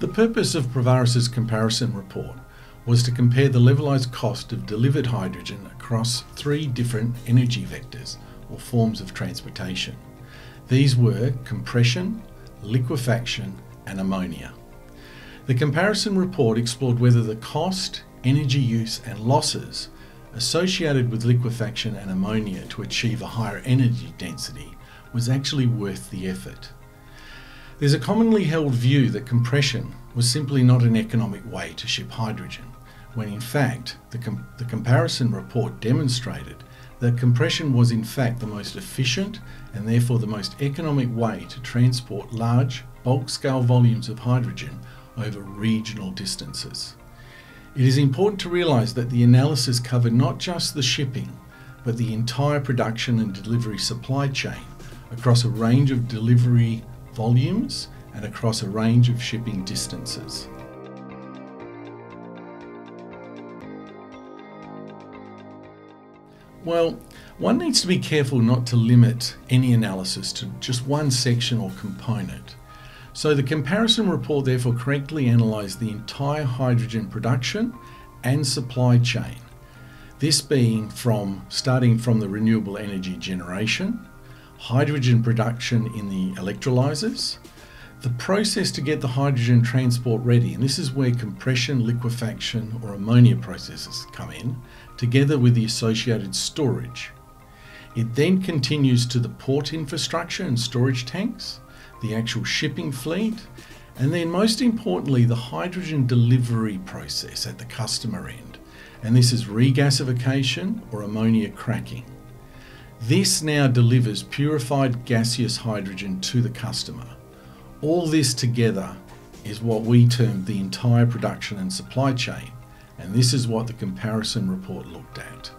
The purpose of Provaris' comparison report was to compare the levelized cost of delivered hydrogen across three different energy vectors or forms of transportation. These were compression, liquefaction, and ammonia. The comparison report explored whether the cost, energy use, and losses associated with liquefaction and ammonia to achieve a higher energy density was actually worth the effort. There's a commonly held view that compression was simply not an economic way to ship hydrogen, when in fact the comparison report demonstrated that compression was in fact the most efficient and therefore the most economic way to transport large, bulk-scale volumes of hydrogen over regional distances. It is important to realise that the analysis covered not just the shipping, but the entire production and delivery supply chain across a range of delivery volumes and across a range of shipping distances. Well, one needs to be careful not to limit any analysis to just one section or component. So the comparison report therefore correctly analysed the entire hydrogen production and supply chain. This being starting from the renewable energy generation, hydrogen production in the electrolyzers, the process to get the hydrogen transport ready, and this is where compression, liquefaction or ammonia processes come in, together with the associated storage. It then continues to the port infrastructure and storage tanks, the actual shipping fleet, and then most importantly the hydrogen delivery process at the customer end, and this is regasification or ammonia cracking. This now delivers purified gaseous hydrogen to the customer. All this together is what we term the entire production and supply chain, and this is what the comparison report looked at.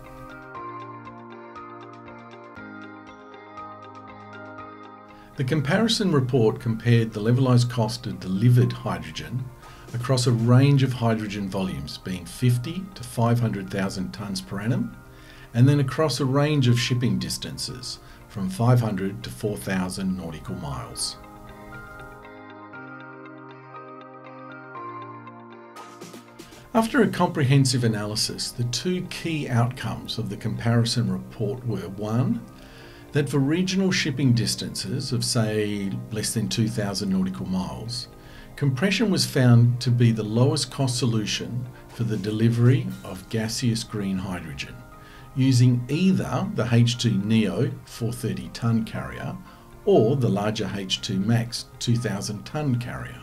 The comparison report compared the levelized cost of delivered hydrogen across a range of hydrogen volumes, being 50 to 500,000 tonnes per annum, and then across a range of shipping distances from 500 to 4,000 nautical miles. After a comprehensive analysis, the two key outcomes of the comparison report were: one, that for regional shipping distances of say less than 2,000 nautical miles, compression was found to be the lowest cost solution for the delivery of gaseous green hydrogen, using either the H2Neo 430 tonne carrier or the larger H2 Max 2,000 tonne carrier.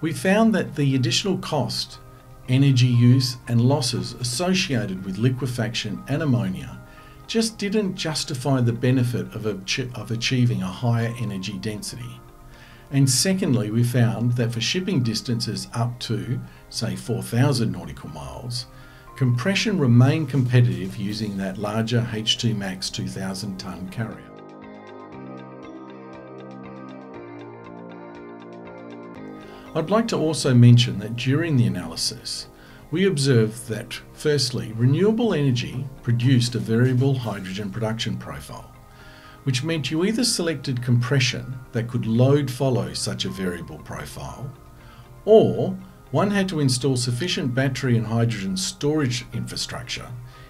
We found that the additional cost, energy use and losses associated with liquefaction and ammonia just didn't justify the benefit of achieving a higher energy density. And secondly, we found that for shipping distances up to, say, 4,000 nautical miles, compression remained competitive using that larger H2 Max 2,000 tonne carrier. I'd like to also mention that during the analysis, we observed that, firstly, renewable energy produced a variable hydrogen production profile, which meant you either selected compression that could load follow such a variable profile, or one had to install sufficient battery and hydrogen storage infrastructure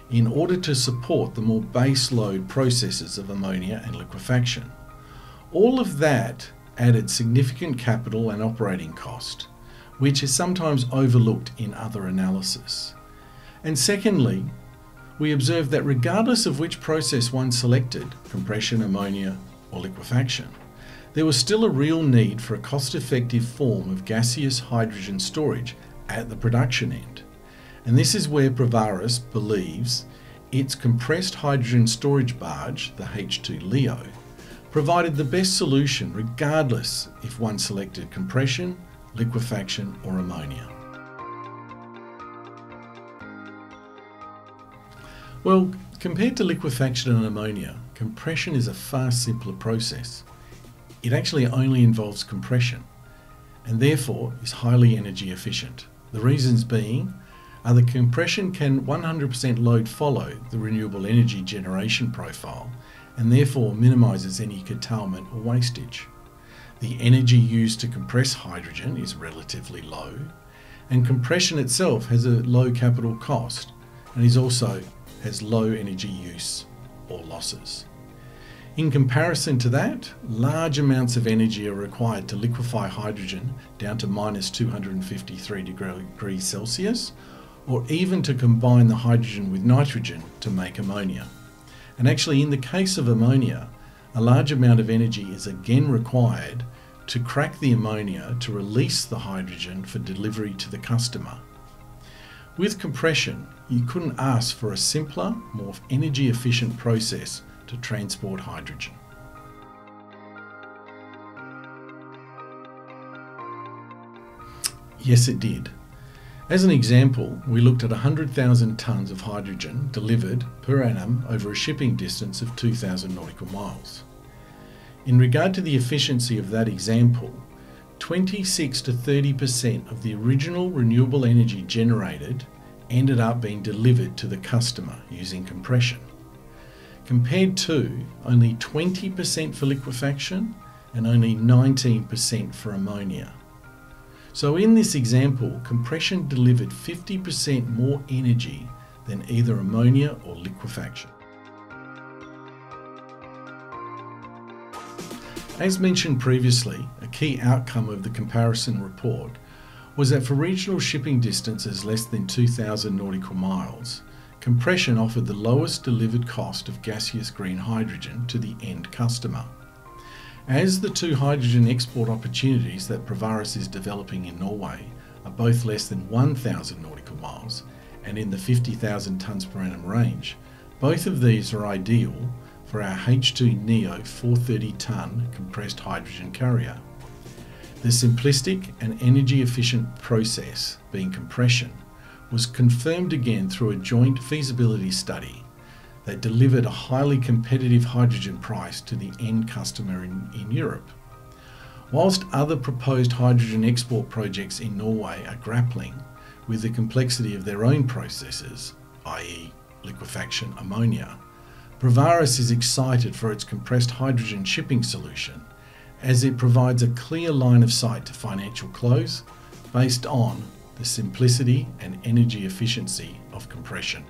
in order to support the more base load processes of ammonia and liquefaction. All of that added significant capital and operating cost, which is sometimes overlooked in other analysis. And secondly, we observed that regardless of which process one selected, compression, ammonia or liquefaction, there was still a real need for a cost-effective form of gaseous hydrogen storage at the production end. And this is where Provaris believes its compressed hydrogen storage barge, the H2 Leo, provided the best solution regardless if one selected compression, liquefaction or ammonia. Well, compared to liquefaction and ammonia, compression is a far simpler process. It actually only involves compression and therefore is highly energy efficient. The reasons being are that compression can 100% load follow the renewable energy generation profile and therefore minimises any curtailment or wastage. The energy used to compress hydrogen is relatively low, and compression itself has a low capital cost and has low energy use or losses. In comparison to that, large amounts of energy are required to liquefy hydrogen down to minus 253 degrees Celsius, or even to combine the hydrogen with nitrogen to make ammonia. And actually, in the case of ammonia, a large amount of energy is again required to crack the ammonia to release the hydrogen for delivery to the customer. With compression, you couldn't ask for a simpler, more energy efficient process to transport hydrogen. Yes, it did. As an example, we looked at 100,000 tonnes of hydrogen delivered per annum over a shipping distance of 2,000 nautical miles. In regard to the efficiency of that example, 26 to 30% of the original renewable energy generated ended up being delivered to the customer using compression, compared to only 20% for liquefaction and only 19% for ammonia. So in this example, compression delivered 50% more energy than either ammonia or liquefaction. As mentioned previously, a key outcome of the comparison report was that for regional shipping distances less than 2,000 nautical miles, compression offered the lowest delivered cost of gaseous green hydrogen to the end customer. As the two hydrogen export opportunities that Provaris is developing in Norway are both less than 1,000 nautical miles and in the 50,000 tonnes per annum range, both of these are ideal for our H2 Neo 430 tonne compressed hydrogen carrier. The simplistic and energy efficient process, being compression, was confirmed again through a joint feasibility study that delivered a highly competitive hydrogen price to the end customer in Europe. Whilst other proposed hydrogen export projects in Norway are grappling with the complexity of their own processes, i.e. liquefaction ammonia, Provaris is excited for its compressed hydrogen shipping solution, as it provides a clear line of sight to financial close based on the simplicity and energy efficiency of compression.